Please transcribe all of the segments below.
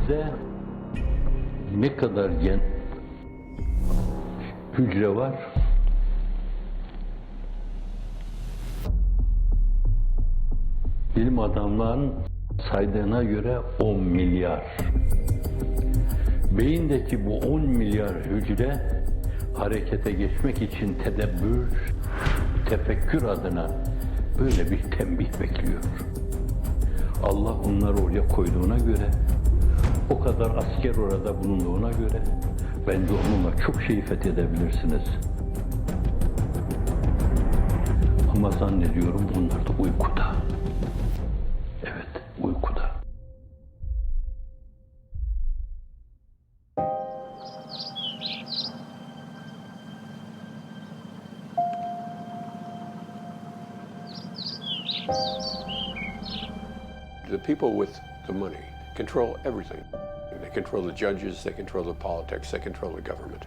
beynimizde ne kadar hücre var? Bilim adamlarının saydığına göre 10 milyar. Beyindeki bu 10 milyar hücre harekete geçmek için tedebbür, tefekkür adına böyle bir tembih bekliyor. Allah onları oraya koyduğuna göre, o kadar asker orada bulunduğuna göre bence onunla çok şey fethedebilirsiniz. Ama zannediyorum onlar da uykuda. Evet, uykuda. The people with the money control everything. They control the judges, they control the politics, they control the government.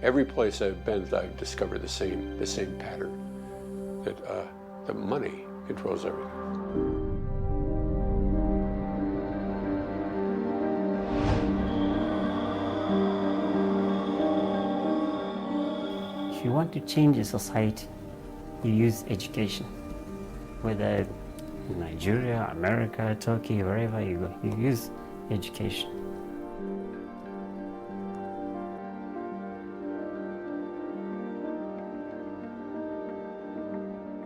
Every place I've been, I've discovered the same pattern, that the money controls everything. If you want to change a society, you use education. Whether in Nigeria, America, Turkey, wherever you go, you use education.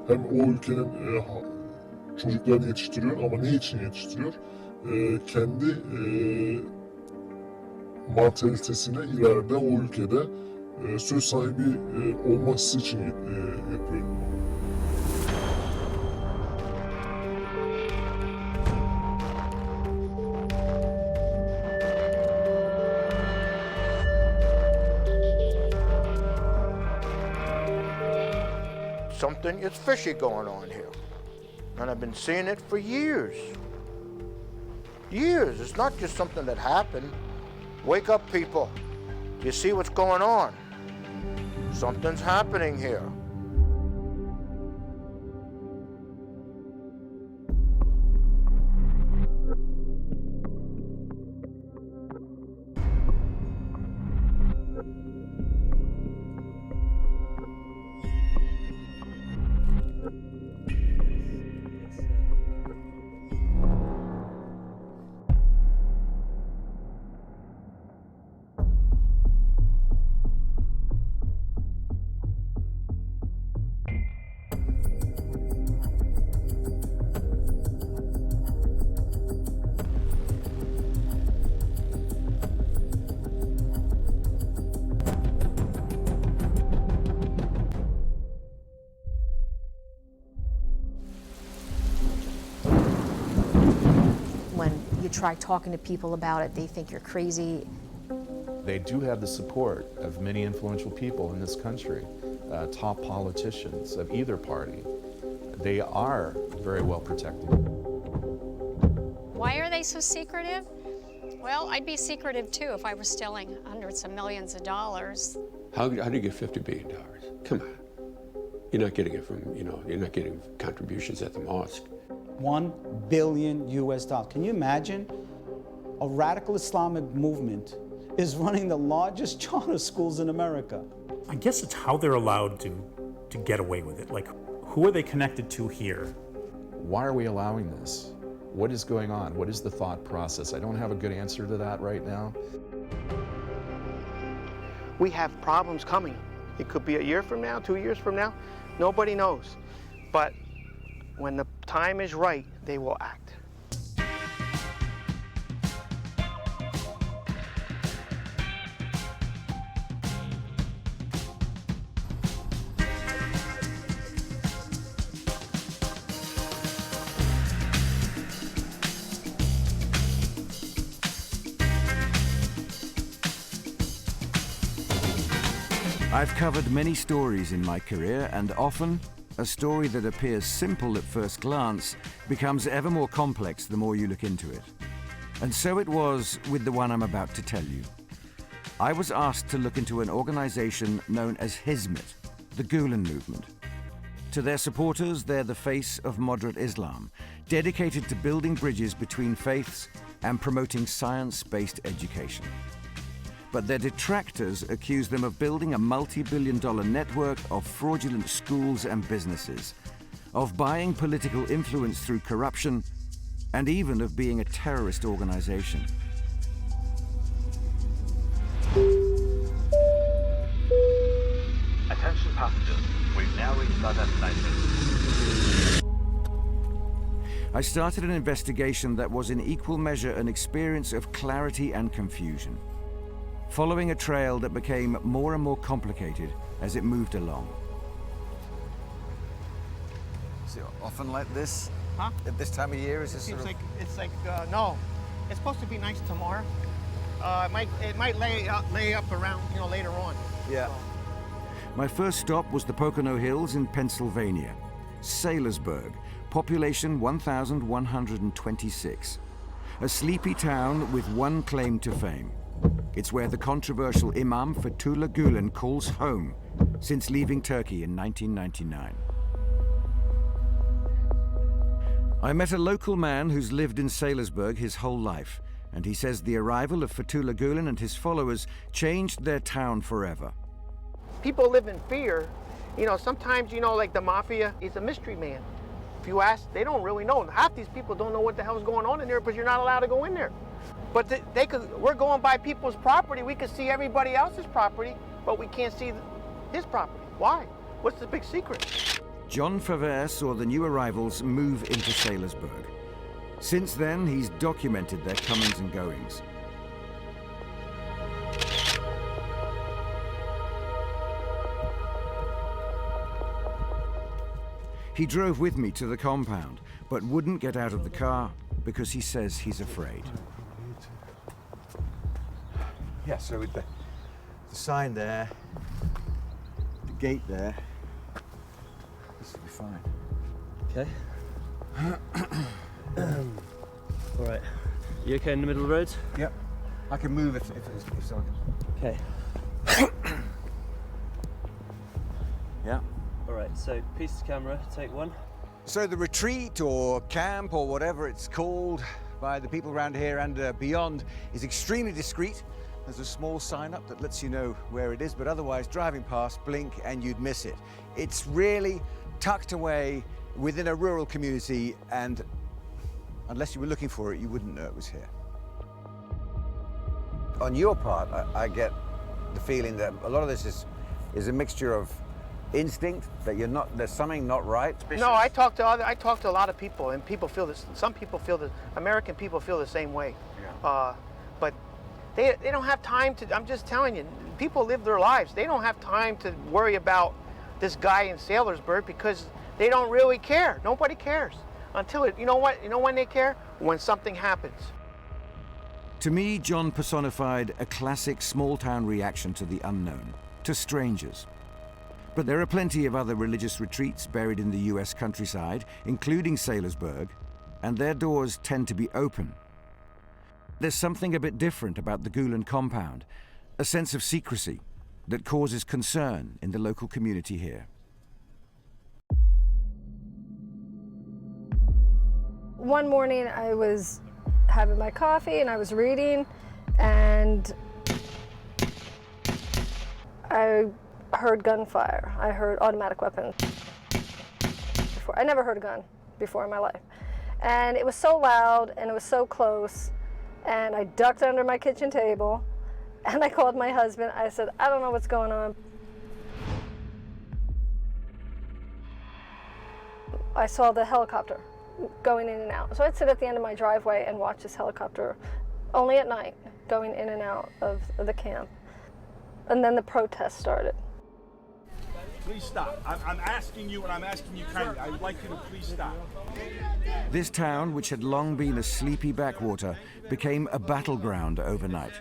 Hem o ülkenin çocuklarını yetiştiriyor ama ne için yetiştiriyor? Kendi mantalitesine ileride o ülkede söz sahibi olması için yapıyor. Something is fishy going on here. And I've been seeing it for years. Years. It's not just something that happened. Wake up, people. Do you see what's going on? Something's happening here. When you try talking to people about it, they think you're crazy. They do have the support of many influential people in this country, top politicians of either party. They are very well protected. Why are they so secretive? Well, I'd be secretive too if I were stealing hundreds of millions of dollars. How do you get $50 billion? Come on. You're not getting it from, you're not getting contributions at the mosque. $1 billion US. Can you imagine? A radical Islamic movement is running the largest charter schools in America. I guess it's how they're allowed to get away with it. Like, who are they connected to here? Why are we allowing this? What is going on? What is the thought process? I don't have a good answer to that right now. We have problems coming. It could be a year from now, 2 years from now. Nobody knows. But when the time is right, they will act. I've covered many stories in my career, and often a story that appears simple at first glance becomes ever more complex the more you look into it. And so it was with the one I'm about to tell you. I was asked to look into an organization known as Hizmet, the Gulen movement. To their supporters, they're the face of moderate Islam, dedicated to building bridges between faiths and promoting science-based education. But their detractors accuse them of building a multi-billion-dollar network of fraudulent schools and businesses, of buying political influence through corruption, and even of being a terrorist organization. Attention passengers, we've now reached our destination. I started an investigation that was in equal measure an experience of clarity and confusion, following a trail that became more and more complicated as it moved along. Is it often like this? Huh? At this time of year, is this Seems sort of... no. It's supposed to be nice tomorrow. It might lay up around, later on. Yeah. So. My first stop was the Pocono Hills in Pennsylvania, Saylorsburg, population 1,126. A sleepy town with one claim to fame. It's where the controversial Imam Fethullah Gulen calls home since leaving Turkey in 1999. I met a local man who's lived in Saylorsburg his whole life, and he says the arrival of Fethullah Gulen and his followers changed their town forever. People live in fear. Sometimes, like the mafia is a mystery man. If you ask, they don't really know. Half these people don't know what the hell's going on in there because you're not allowed to go in there. But we're going by people's property. We can see everybody else's property, but we can't see his property. Why? What's the big secret? John Favre saw the new arrivals move into Saylorsburg. Since then, he's documented their comings and goings. He drove with me to the compound, but wouldn't get out of the car because he says he's afraid. Yeah, so with the sign there, the gate there, this will be fine. Okay. All right. You okay in the middle of the road? Yep. I can move if so. Okay. Yeah. All right, so piece of camera, take one. So the retreat or camp or whatever it's called by the people around here and beyond is extremely discreet. There's a small sign up that lets you know where it is, but otherwise driving past, blink and you'd miss it. It's really tucked away within a rural community, and unless you were looking for it, you wouldn't know it was here. On your part, I get the feeling that a lot of this is a mixture of instinct, that there's something not right. No, I talk to a lot of people, and people feel this. Some people feel that American people feel the same way. Yeah. But they don't have time to. I'm just telling you, people live their lives. They don't have time to worry about this guy in Saylorsburg because they don't really care. Nobody cares until it. You know what? You know when they care? When something happens. To me, John personified a classic small-town reaction to the unknown, to strangers. But there are plenty of other religious retreats buried in the US countryside, including Saylorsburg, and their doors tend to be open. There's something a bit different about the Gulen compound, a sense of secrecy that causes concern in the local community here. One morning I was having my coffee and I was reading, and I heard gunfire. I heard automatic weapons. I never heard a gun before in my life. And it was so loud and it was so close, and I ducked under my kitchen table and I called my husband. I said, I don't know what's going on. I saw the helicopter going in and out. So I'd sit at the end of my driveway and watch this helicopter, only at night, going in and out of the camp. And then the protest started. Please stop. I'm asking you, and I'm asking you kindly. I'd like you to please stop. This town, which had long been a sleepy backwater, became a battleground overnight.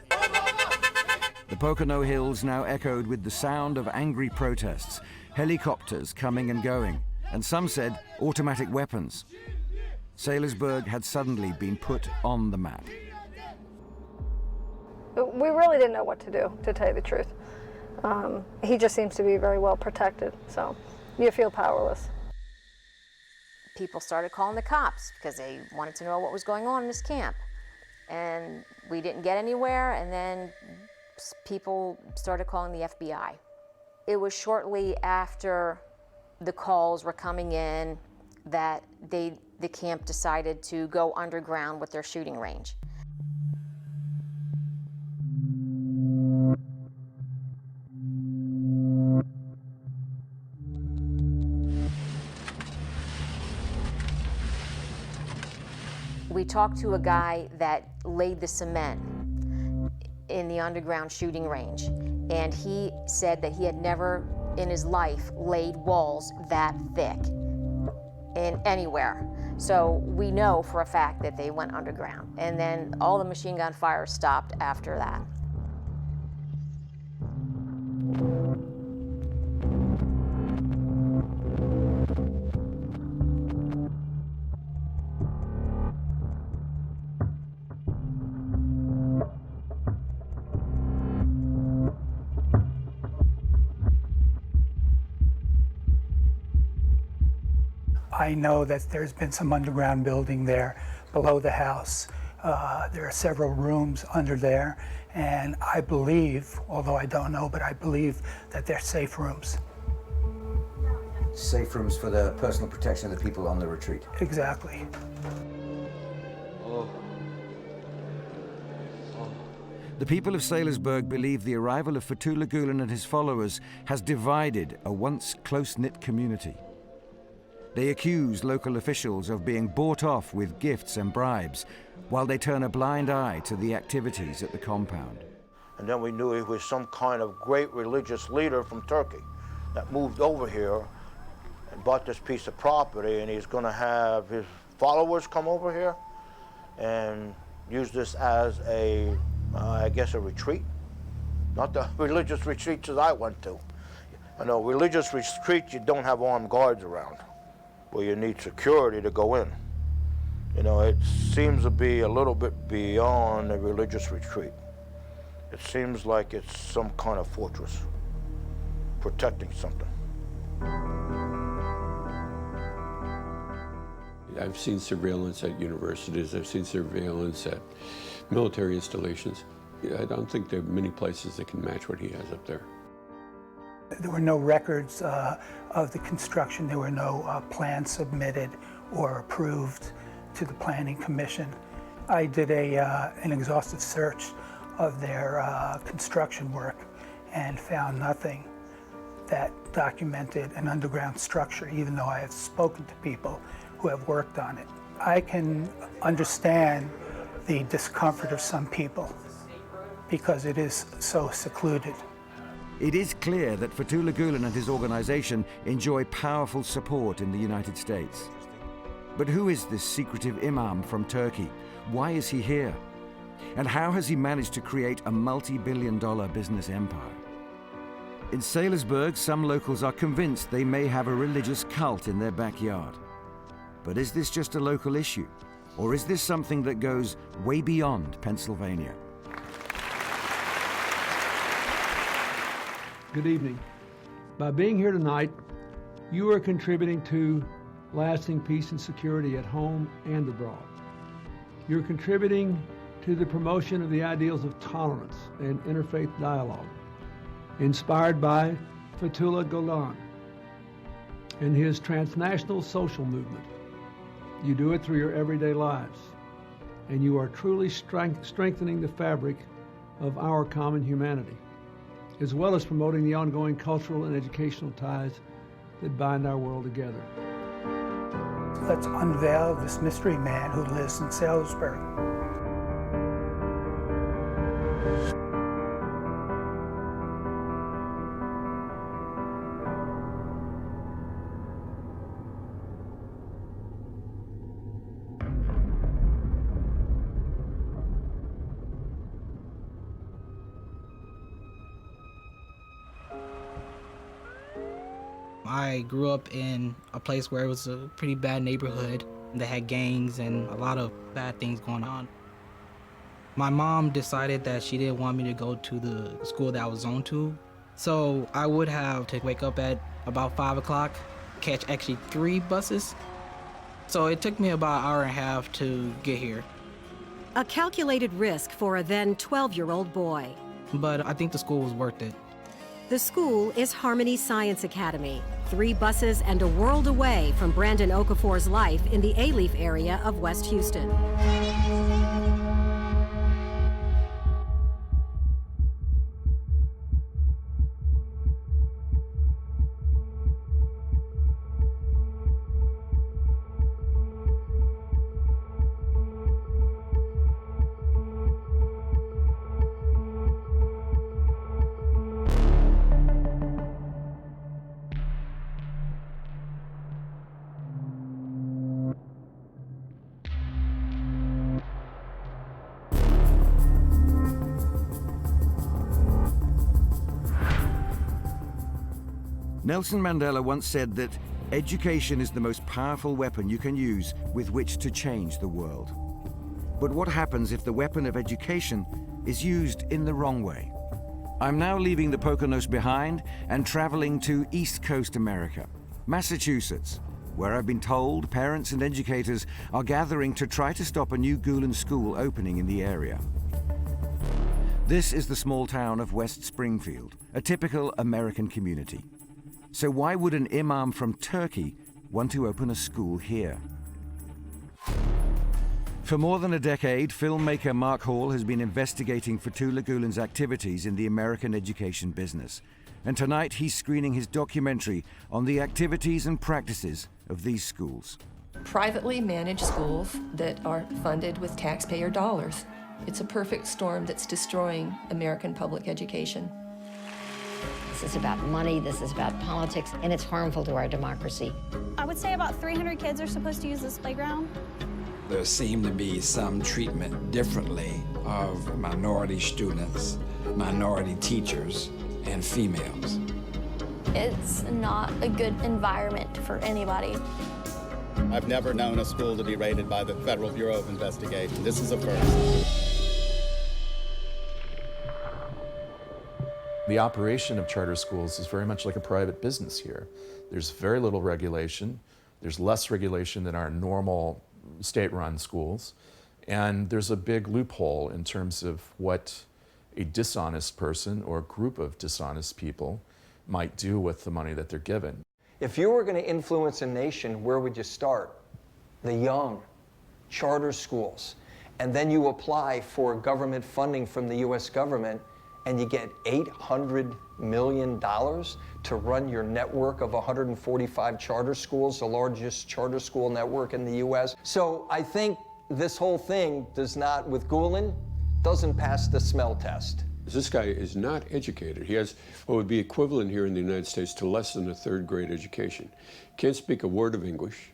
The Pocono Hills now echoed with the sound of angry protests, helicopters coming and going, and some said automatic weapons. Saylorsburg had suddenly been put on the map. We really didn't know what to do, to tell you the truth. He just seems to be very well protected, so you feel powerless. people started calling the cops because they wanted to know what was going on in this camp. And we didn't get anywhere, and then people started calling the FBI. It was shortly after the calls were coming in that the camp decided to go underground with their shooting range. We talked to a guy that laid the cement in the underground shooting range, and he said that he had never in his life laid walls that thick in anywhere. So we know for a fact that they went underground, and then all the machine gun fire stopped after that. I know that there's been some underground building there below the house. There are several rooms under there, and I believe, although I don't know, but I believe that they're safe rooms. Safe rooms for the personal protection of the people on the retreat. Exactly. The people of Saylorsburg believe the arrival of Fethullah Gulen and his followers has divided a once close-knit community. They accuse local officials of being bought off with gifts and bribes, while they turn a blind eye to the activities at the compound. And then we knew he was some kind of great religious leader from Turkey that moved over here and bought this piece of property, and he's going to have his followers come over here and use this as a, I guess, a retreat. Not the religious retreats that I went to. I know religious retreats, you don't have armed guards around, where you need security to go in. You know, it seems to be a little bit beyond a religious retreat. It seems like it's some kind of fortress, protecting something. I've seen surveillance at universities, I've seen surveillance at military installations. I don't think there are many places that can match what he has up there. There were no records of the construction. There were no plans submitted or approved to the Planning Commission. I did an exhaustive search of their construction work and found nothing that documented an underground structure, even though I have spoken to people who have worked on it. I can understand the discomfort of some people because it is so secluded. It is clear that Fethullah Gulen and his organization enjoy powerful support in the United States. But who is this secretive imam from Turkey? Why is he here? And how has he managed to create a multi-billion-dollar business empire? In Saylorsburg, some locals are convinced they may have a religious cult in their backyard. But is this just a local issue? Or is this something that goes way beyond Pennsylvania? Good evening. By being here tonight, you are contributing to lasting peace and security at home and abroad. You're contributing to the promotion of the ideals of tolerance and interfaith dialogue, inspired by Fethullah Gulen and his transnational social movement. You do it through your everyday lives, and you are truly strengthening the fabric of our common humanity, as well as promoting the ongoing cultural and educational ties that bind our world together. Let's unveil this mystery man who lives in Saylorsburg. I grew up in a place where it was a pretty bad neighborhood that had gangs and a lot of bad things going on. My mom decided that she didn't want me to go to the school that I was zoned to, so I would have to wake up at about 5 o'clock, catch actually 3 buses. So it took me about an hour and a half to get here. A calculated risk for a then 12-year-old boy. But I think the school was worth it. The school is Harmony Science Academy, 3 buses and a world away from Brandon Okafor's life in the Alief area of West Houston. Nelson Mandela once said that education is the most powerful weapon you can use with which to change the world. But what happens if the weapon of education is used in the wrong way? I'm now leaving the Poconos behind and traveling to East Coast America, Massachusetts, where I've been told parents and educators are gathering to try to stop a new Gulen school opening in the area. This is the small town of West Springfield, a typical American community. So why would an imam from Turkey want to open a school here? For more than a decade, filmmaker Mark Hall has been investigating Fethullah Gulen's activities in the American education business. And tonight he's screening his documentary on the activities and practices of these schools. Privately managed schools that are funded with taxpayer dollars. It's a perfect storm that's destroying American public education. This is about money, this is about politics, and it's harmful to our democracy. I would say about 300 kids are supposed to use this playground. There seemed to be some treatment differently of minority students, minority teachers, and females. It's not a good environment for anybody. I've never known a school to be rated by the Federal Bureau of Investigation. This is a first. The operation of charter schools is very much like a private business here. There's very little regulation. There's less regulation than our normal state-run schools. And there's a big loophole in terms of what a dishonest person or a group of dishonest people might do with the money that they're given. If you were going to influence a nation, where would you start? The young, charter schools. And then you apply for government funding from the US government, and you get $800 million to run your network of 145 charter schools, the largest charter school network in the US. So I think this whole thing does not, with Gulen, doesn't pass the smell test. This guy is not educated. He has what would be equivalent here in the United States to less than a third-grade education. Can't speak a word of English.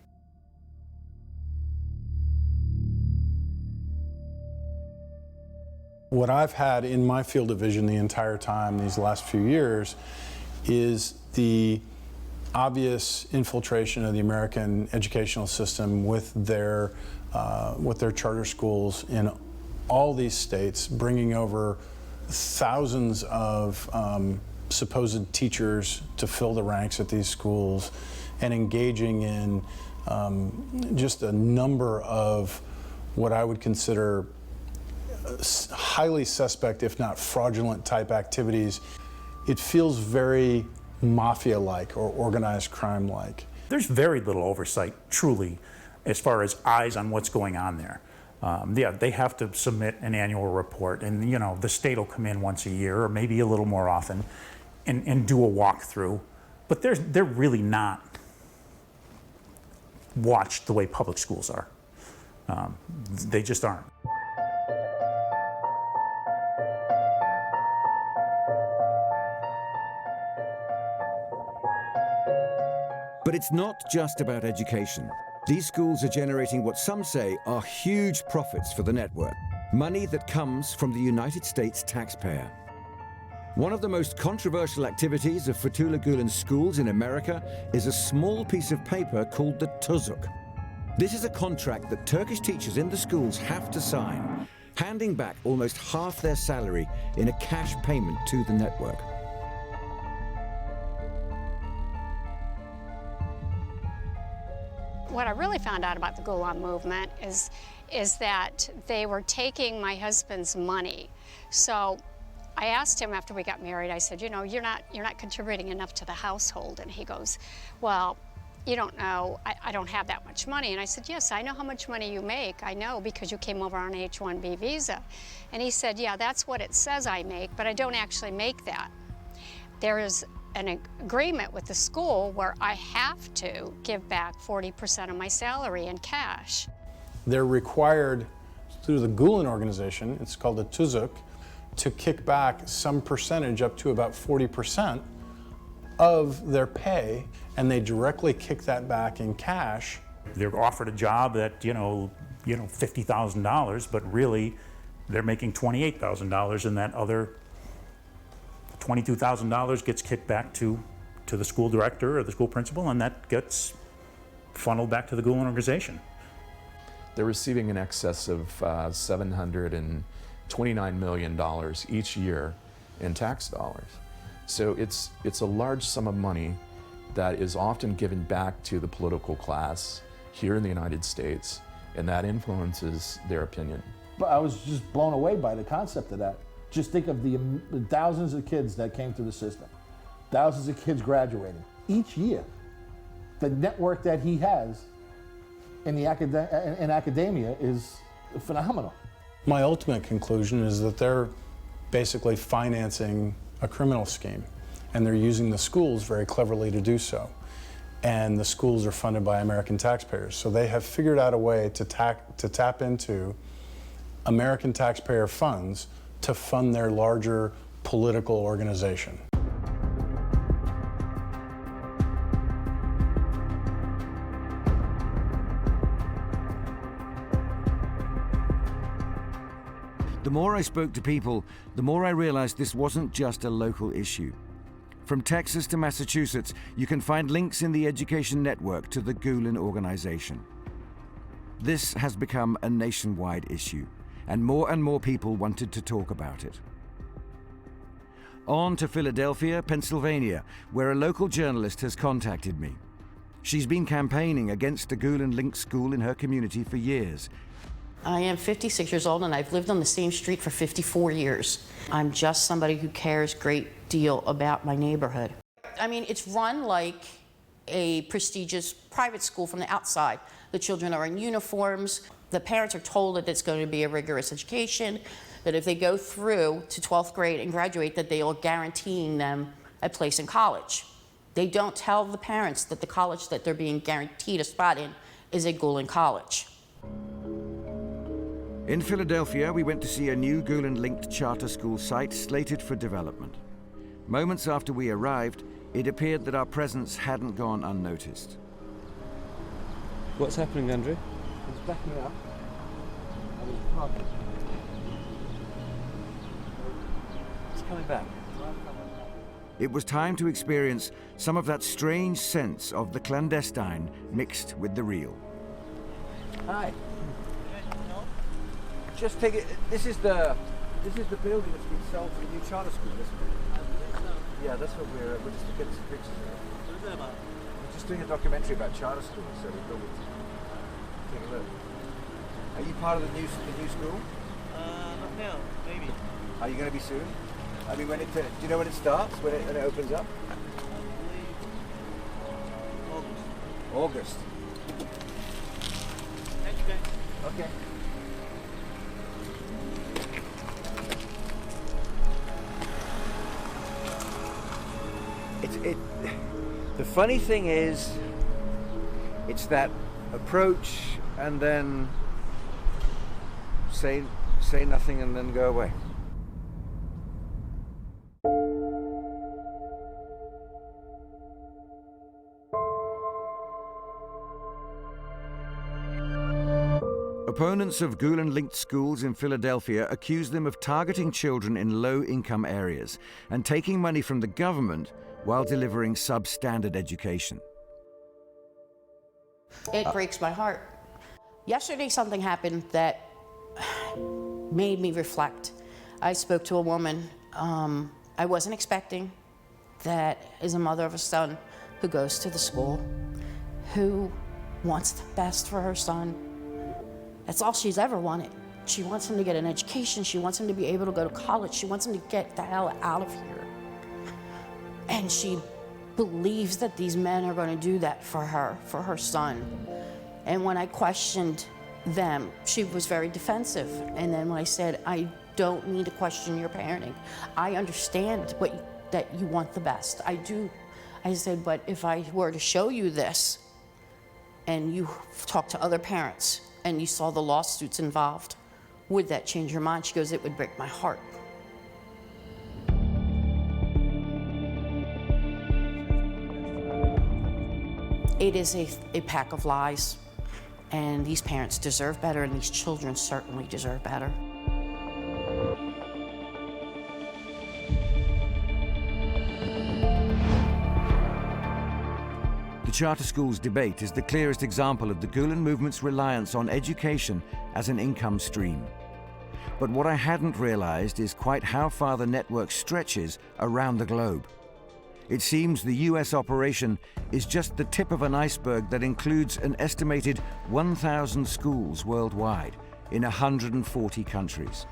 What I've had in my field of vision the entire time these last few years is the obvious infiltration of the American educational system with their charter schools in all these states, bringing over thousands of supposed teachers to fill the ranks at these schools and engaging in just a number of what I would consider highly suspect, if not fraudulent type activities. It feels very mafia-like or organized crime-like. There's very little oversight, truly, as far as eyes on what's going on there. Yeah, they have to submit an annual report, and you know, the state will come in once a year, or maybe a little more often, and do a walkthrough. But they're really not watched the way public schools are. They just aren't. But it's not just about education. These schools are generating what some say are huge profits for the network, money that comes from the United States taxpayer. One of the most controversial activities of Fethullah Gulen's schools in America is a small piece of paper called the tuzuk. This is a contract that Turkish teachers in the schools have to sign, handing back almost half their salary in a cash payment to the network. What I really found out about the Gulen movement is that they were taking my husband's money. So I asked him after we got married, I said, you know, you're not contributing enough to the household. And he goes, well, you don't know, I don't have that much money. And I said, yes, I know how much money you make. I know because you came over on an H-1B visa. And he said, yeah, that's what it says I make, but I don't actually make that. There is an agreement with the school where I have to give back 40% of my salary in cash. They're required through the Gulen organization, it's called a tuzuk, to kick back some percentage up to about 40% of their pay, and they directly kick that back in cash. They're offered a job at, you know, $50,000, but really they're making $28,000, and that other $22,000 gets kicked back to the school director or the school principal, and that gets funneled back to the Gulen organization. They're receiving in excess of $729 million each year in tax dollars. So it's a large sum of money that is often given back to the political class here in the United States, and that influences their opinion. But I was just blown away by the concept of that. Just think of the thousands of kids that came through the system, thousands of kids graduating each year. The network that he has in academia is phenomenal. My ultimate conclusion is that they're basically financing a criminal scheme, and they're using the schools very cleverly to do so. And the schools are funded by American taxpayers, so they have figured out a way to tap into American taxpayer funds to fund their larger political organization. The more I spoke to people, the more I realized this wasn't just a local issue. From Texas to Massachusetts, you can find links in the education network to the Gulen organization. This has become a nationwide issue, and more people wanted to talk about it. On to Philadelphia, Pennsylvania, where a local journalist has contacted me. She's been campaigning against a Gulen-linked school in her community for years. I am 56 years old, and I've lived on the same street for 54 years. I'm just somebody who cares a great deal about my neighborhood. I mean, it's run like a prestigious private school from the outside. The children are in uniforms. The parents are told that it's going to be a rigorous education, that if they go through to 12th grade and graduate, that they are guaranteeing them a place in college. They don't tell the parents that the college that they're being guaranteed a spot in is a Gulen college. In Philadelphia, we went to see a new Gulen-linked charter school site slated for development. Moments after we arrived, it appeared that our presence hadn't gone unnoticed. What's happening, Andrew? He's backing up. I was parking. It's coming back. It was time to experience some of that strange sense of the clandestine mixed with the real. Hi. Just take it. This is the building that's been sold for the new charter school, isn't it? Yeah, that's what we're just getting some pictures of. We're just doing a documentary about charter schools, so we thought we'd take a look. Are you part of the new school? Not now, maybe. Are you going to be soon? I mean, do you know when it starts? When it opens up? August. Thank you, guys. Okay. The funny thing is, it's that approach and then say nothing and then go away. Opponents of Gulen-linked schools in Philadelphia accuse them of targeting children in low-income areas and taking money from the government while delivering substandard education. It breaks my heart. Yesterday, something happened that made me reflect. I spoke to a woman I wasn't expecting, that is a mother of a son who goes to the school, who wants the best for her son. That's all she's ever wanted. She wants him to get an education. She wants him to be able to go to college. She wants him to get the hell out of here. And she believes that these men are going to do that for her son. And when I questioned them, she was very defensive. And then when I said, I don't need to question your parenting. I understand that you want the best. I do. I said, but if I were to show you this and you talk to other parents and you saw the lawsuits involved, would that change your mind? She goes, it would break my heart. It is a pack of lies, and these parents deserve better, and these children certainly deserve better. The charter schools debate is the clearest example of the Gulen movement's reliance on education as an income stream. But what I hadn't realized is quite how far the network stretches around the globe. It seems the US operation is just the tip of an iceberg that includes an estimated 1,000 schools worldwide in 140 countries.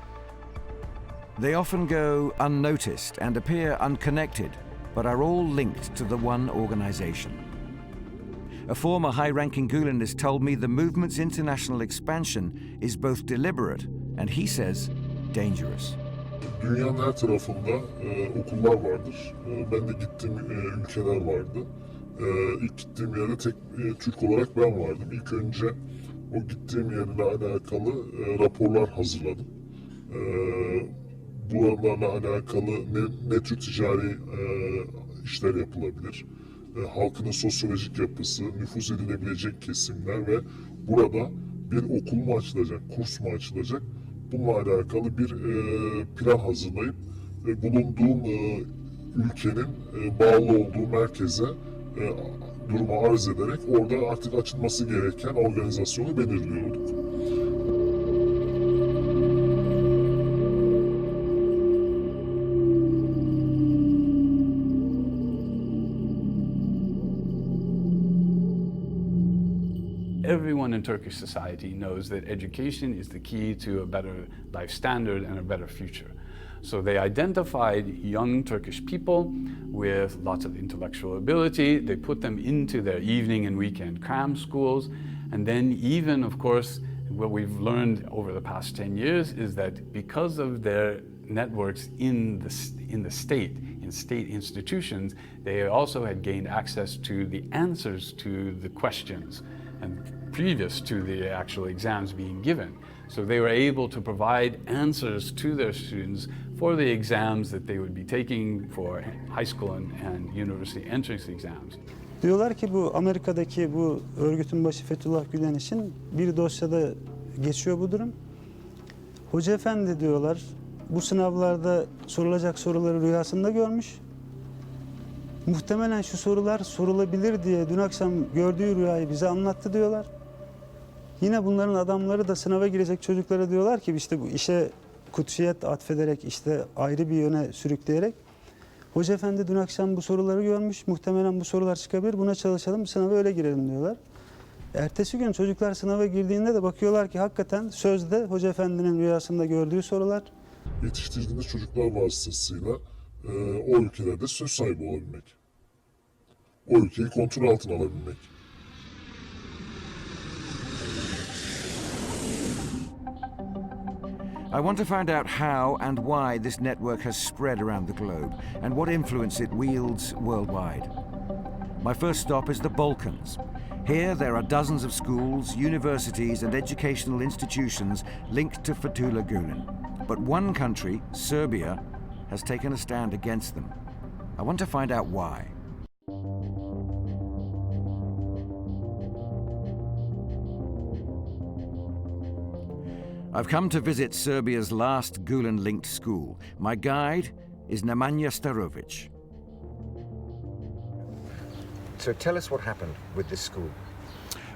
They often go unnoticed and appear unconnected, but are all linked to the one organization. A former high-ranking Gulenist told me the movement's international expansion is both deliberate and, he says, dangerous. Dünyanın her tarafında okullar vardır. Ben de gittiğim ülkeler vardı. İlk gittiğim yerde tek Türk olarak ben vardım. İlk önce o gittiğim yerle alakalı raporlar hazırladım. Buralarla alakalı ne tür ticari işler yapılabilir, halkının sosyolojik yapısı, nüfuz edilebilecek kesimler ve burada bir okul mu açılacak, kurs mu açılacak, bununla alakalı bir plan hazırlayıp bulunduğum ülkenin bağlı olduğu merkeze durumu arz ederek orada artık açılması gereken organizasyonu belirliyorduk. Everyone in Turkish society knows that education is the key to a better life standard and a better future. So they identified young Turkish people with lots of intellectual ability. They put them into their evening and weekend cram schools. And then even, of course, what we've learned over the past 10 years is that because of their networks in the state, in state institutions, they also had gained access to the answers to the questions and previous to the actual exams being given. So they were able to provide answers to their students for the exams that they would be taking for high school and university entrance exams. Diyorlar ki bu Amerika'daki bu örgütün başı Fethullah Gülen için bir dosyada geçiyor bu durum. Hoca efendi diyorlar bu sınavlarda sorulacak soruları rüyasında görmüş. Muhtemelen şu sorular sorulabilir diye dün akşam gördüğü rüyayı bize anlattı diyorlar. Yine bunların adamları da sınava girecek çocuklara diyorlar ki işte bu işe kutsiyet atfederek işte ayrı bir yöne sürükleyerek hoca efendi dün akşam bu soruları görmüş. Muhtemelen bu sorular çıkabilir. Buna çalışalım, sınava öyle girelim diyorlar. Ertesi gün çocuklar sınava girdiğinde de bakıyorlar ki hakikaten sözde hoca efendinin rüyasında gördüğü sorular. Yetiştirdiğiniz çocuklar vasıtasıyla o ülkelerde söz sahibi olabilmek. O ülkeyi kontrol altına alabilmek. I want to find out how and why this network has spread around the globe and what influence it wields worldwide. My first stop is the Balkans. Here there are dozens of schools, universities and educational institutions linked to Fethullah Gulen. But one country, Serbia, has taken a stand against them. I want to find out why. I've come to visit Serbia's last Gulen-linked school. My guide is Nemanja Starovic. So tell us what happened with this school.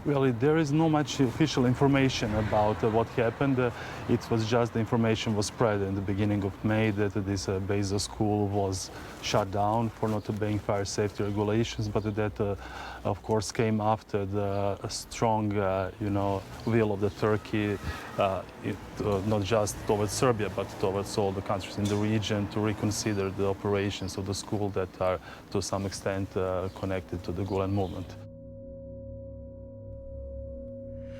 Really, there is no much official information about what happened. It was just the information was spread in the beginning of May that this basic school was shut down for not obeying fire safety regulations, but that, of course, came after the strong, will of the Turkey, not just towards Serbia, but towards all the countries in the region to reconsider the operations of the school that are, to some extent, connected to the Gulen movement.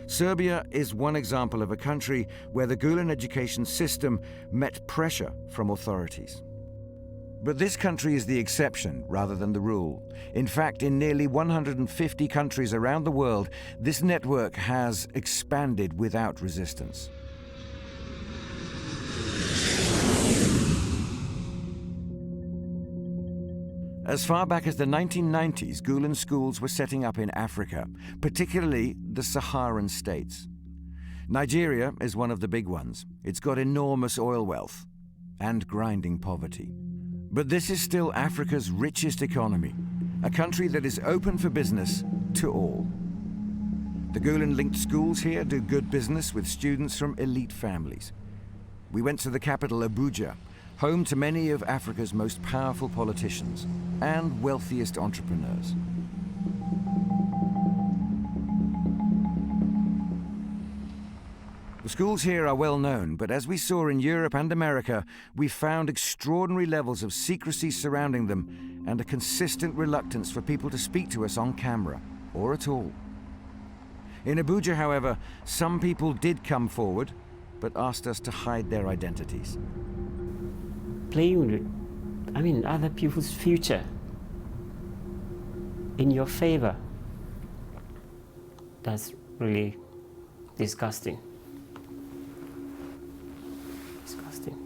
Serbia is one example of a country where the Gulen education system met pressure from authorities. But this country is the exception rather than the rule. In fact, in nearly 150 countries around the world, this network has expanded without resistance. As far back as the 1990s, Gulen schools were setting up in Africa, particularly the Saharan states. Nigeria is one of the big ones. It's got enormous oil wealth and grinding poverty. But this is still Africa's richest economy, a country that is open for business to all. The Gulen-linked schools here do good business with students from elite families. We went to the capital, Abuja, home to many of Africa's most powerful politicians and wealthiest entrepreneurs. The schools here are well known, but as we saw in Europe and America, we found extraordinary levels of secrecy surrounding them and a consistent reluctance for people to speak to us on camera, or at all. In Abuja, however, some people did come forward, but asked us to hide their identities. Playing with, other people's future in your favor, that's really disgusting. Disgusting.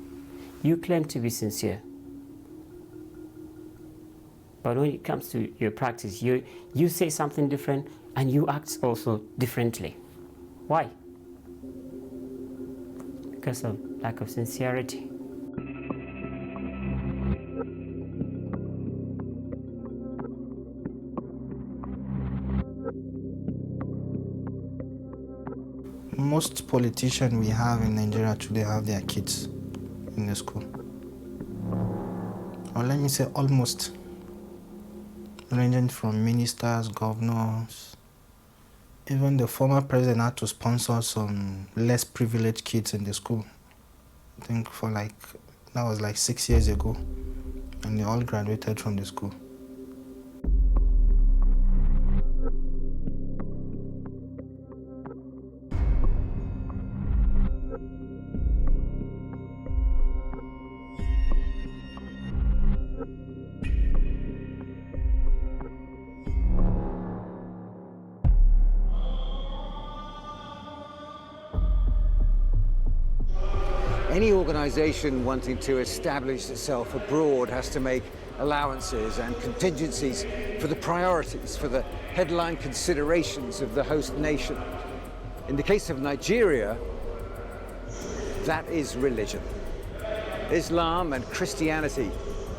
You claim to be sincere, but when it comes to your practice, you say something different and you act also differently. Why? Because of lack of sincerity. Most politicians we have in Nigeria today have their kids in the school. Or let me say almost. Ranging from ministers, governors. Even the former president had to sponsor some less privileged kids in the school. I think that was 6 years ago. And they all graduated from the school. Any organization wanting to establish itself abroad has to make allowances and contingencies for the priorities, for the headline considerations of the host nation. In the case of Nigeria, that is religion. Islam and Christianity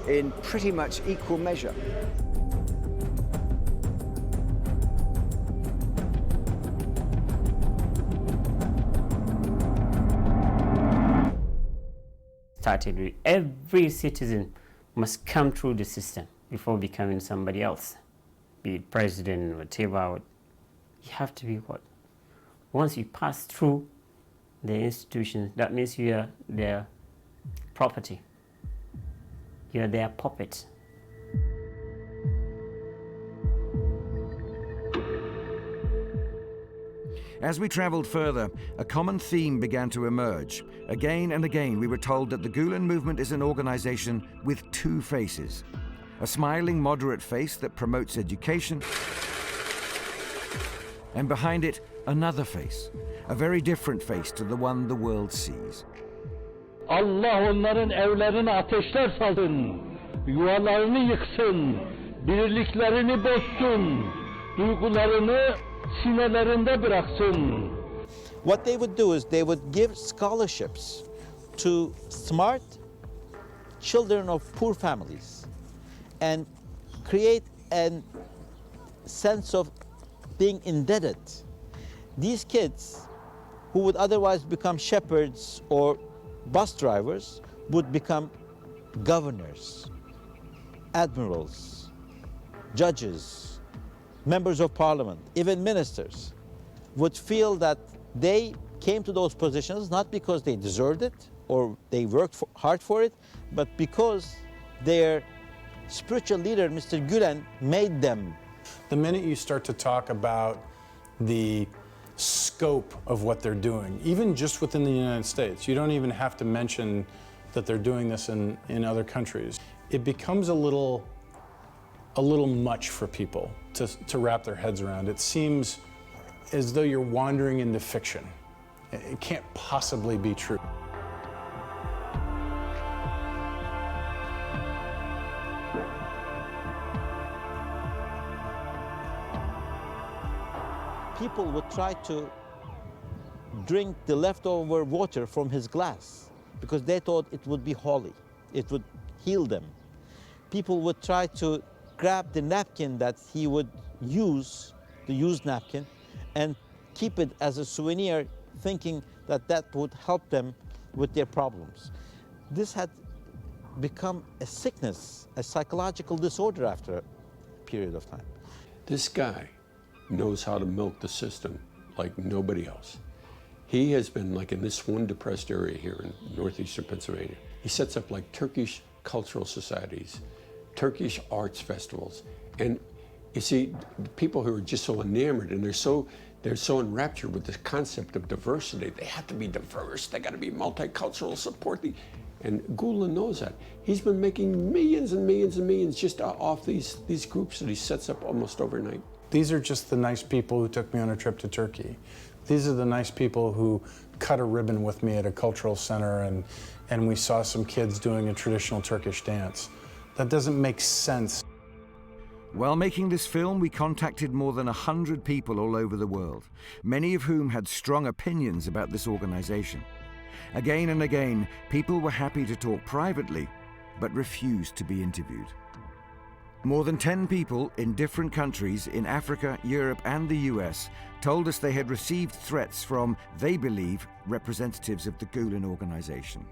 in pretty much equal measure. Started with every citizen must come through the system before becoming somebody else, be it president, whatever. You have to be what? Once you pass through the institutions, that means you are their property. You are their puppet. As we traveled further, a common theme began to emerge. Again and again, we were told that the Gulen movement is an organization with two faces. A smiling, moderate face that promotes education, and behind it, another face, a very different face to the one the world sees. Allah onların evlerini ateşler salsın, yuvalarını yıksın, birliklerini bozsun, duygularını sinelerinde bıraksın. What they would do is they would give scholarships to smart children of poor families and create a sense of being indebted these kids who would otherwise become shepherds or bus drivers would become governors, admirals, judges, members of parliament, even ministers, would feel that they came to those positions not because they deserved it or they worked hard for it, but because their spiritual leader, Mr. Gülen, made them. The minute you start to talk about the scope of what they're doing, even just within the United States, you don't even have to mention that they're doing this in other countries. It becomes a little much for people to wrap their heads around. It seems as though you're wandering into fiction. It can't possibly be true. People would try to drink the leftover water from his glass because they thought it would be holy, it would heal them. People would try to grab the napkin that he would use, the used napkin, and keep it as a souvenir, thinking that that would help them with their problems. This had become a sickness, a psychological disorder after a period of time. This guy knows how to milk the system like nobody else. He has been like in this one depressed area here in northeastern Pennsylvania. He sets up like Turkish cultural societies, Turkish arts festivals. And you see, people who are just so enamored and they're so enraptured with this concept of diversity. They have to be diverse, they gotta be multicultural, support the, and Gülen knows that. He's been making millions and millions and millions just off these groups that he sets up almost overnight. These are just the nice people who took me on a trip to Turkey. These are the nice people who cut a ribbon with me at a cultural center and we saw some kids doing a traditional Turkish dance. That doesn't make sense. While making this film, we contacted more than 100 people all over the world, many of whom had strong opinions about this organization. Again and again, people were happy to talk privately, but refused to be interviewed. More than 10 people in different countries in Africa, Europe, and the US told us they had received threats from, they believe, representatives of the Gülen organization.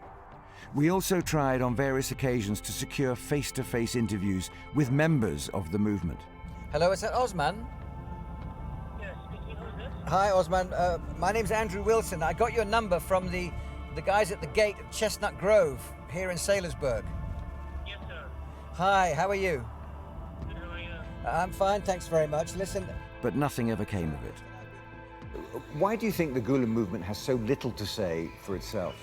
We also tried on various occasions to secure face-to-face interviews with members of the movement. Hello, is that Osman? Yes, speaking. Who's this? Hi, Osman. My name's Andrew Wilson. I got your number from the guys at the gate at Chestnut Grove here in Sailorsburg. Yes, sir. Hi, how are you? Good, how are you? I'm fine, thanks very much. Listen. But nothing ever came of it. Why do you think the Gülen movement has so little to say for itself?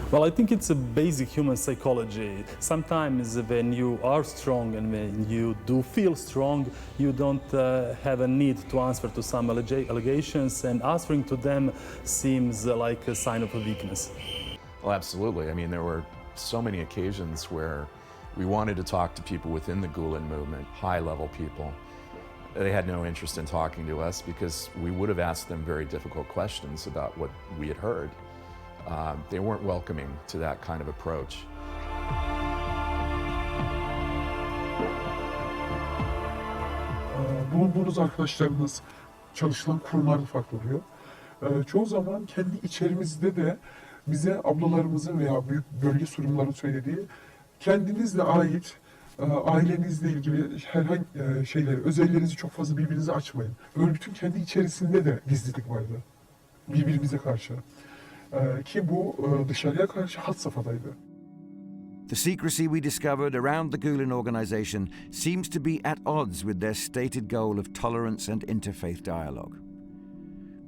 Well, I think it's a basic human psychology. Sometimes when you are strong and when you do feel strong, you don't have a need to answer to some allegations, and answering to them seems like a sign of a weakness. Well, absolutely. I mean, there were so many occasions where we wanted to talk to people within the Gülen movement, high-level people. They had no interest in talking to us because we would have asked them very difficult questions about what we had heard. They weren't welcoming to that kind of approach. Bulunduğunuz arkadaşlarınız, çalışılan kurumlar farklı oluyor. Çoğu zaman kendi içerimizde de bize ablalarımızın veya büyük bölge sorumluların söylediği kendinizle ait, ailenizle ilgili herhangi şeyleri, özelliklerinizi çok fazla birbirinize açmayın. Örgütün kendi içerisinde de gizlilik vardı birbirimize karşı. Ki bu dışarıya karşı had safhadaydı. The secrecy we discovered around the Gülen organization seems to be at odds with their stated goal of tolerance and interfaith dialogue.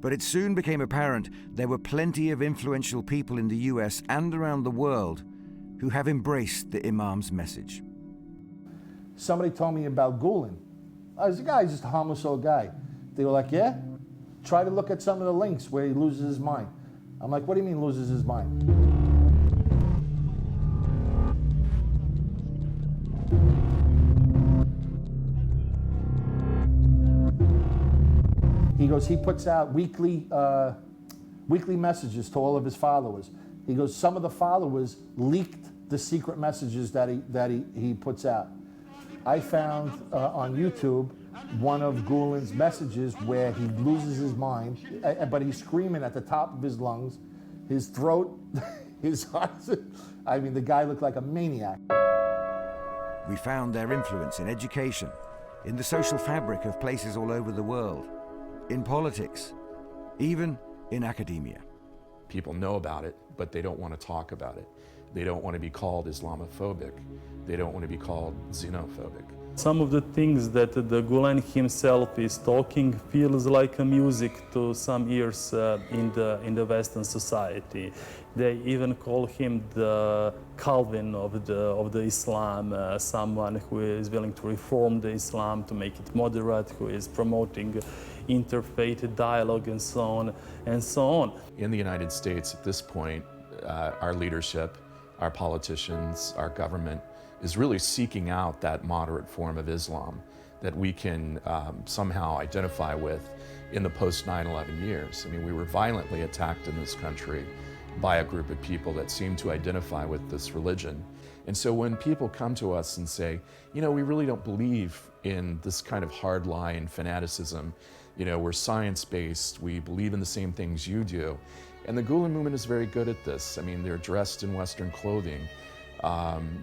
But it soon became apparent there were plenty of influential people in the US and around the world who have embraced the Imam's message. Somebody told me about Gülen. This guy's just a harmless old guy. They were like, yeah? Try to look at some of the links where he loses his mind. I'm like, what do you mean loses his mind? He goes, he puts out weekly messages to all of his followers. He goes, some of the followers leaked the secret messages that he puts out. I found on YouTube one of Gulen's messages where he loses his mind, but he's screaming at the top of his lungs, his throat, his heart. I mean, the guy looked like a maniac. We found their influence in education, in the social fabric of places all over the world, in politics, even in academia. People know about it, but they don't want to talk about it. They don't want to be called Islamophobic. They don't want to be called xenophobic. Some of the things that the Gulen himself is talking feels like a music to some ears in the Western society. They even call him the Calvin of the Islam, someone who is willing to reform the Islam to make it moderate, who is promoting interfaith dialogue and so on and so on. In the United States at this point, our leadership, our politicians, our government is really seeking out that moderate form of Islam that we can somehow identify with in the post 9/11 years. I mean, we were violently attacked in this country by a group of people that seemed to identify with this religion. And so when people come to us and say, you know, we really don't believe in this kind of hardline fanaticism, you know, we're science-based, we believe in the same things you do. And the Gulen movement is very good at this. I mean, they're dressed in Western clothing.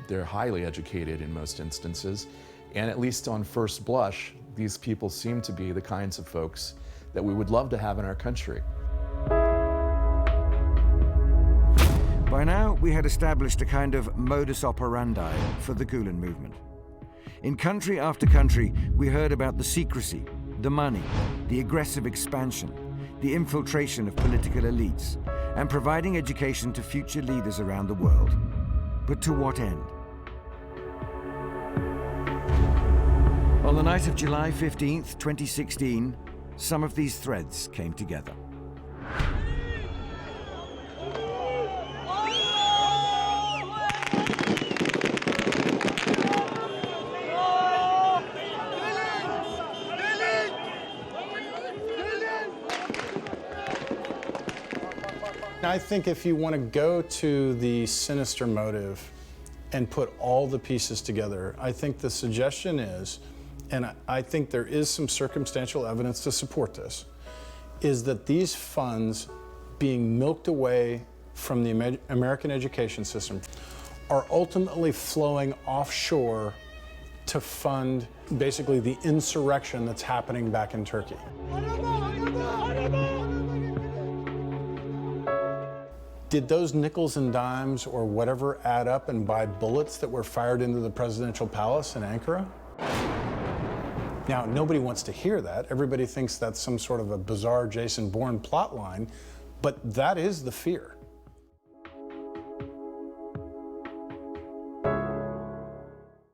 They're highly educated in most instances. And at least on first blush, these people seem to be the kinds of folks that we would love to have in our country. By now, we had established a kind of modus operandi for the Gulen movement. In country after country, we heard about the secrecy, the money, the aggressive expansion, the infiltration of political elites, and providing education to future leaders around the world. But to what end? On the night of July 15th, 2016, some of these threads came together. I think if you want to go to the sinister motive and put all the pieces together, I think the suggestion is, and I think there is some circumstantial evidence to support this, is that these funds being milked away from the American education system are ultimately flowing offshore to fund basically the insurrection that's happening back in Turkey. Did those nickels and dimes or whatever add up and buy bullets that were fired into the presidential palace in Ankara? Now, nobody wants to hear that. Everybody thinks that's some sort of a bizarre Jason Bourne plotline, but that is the fear.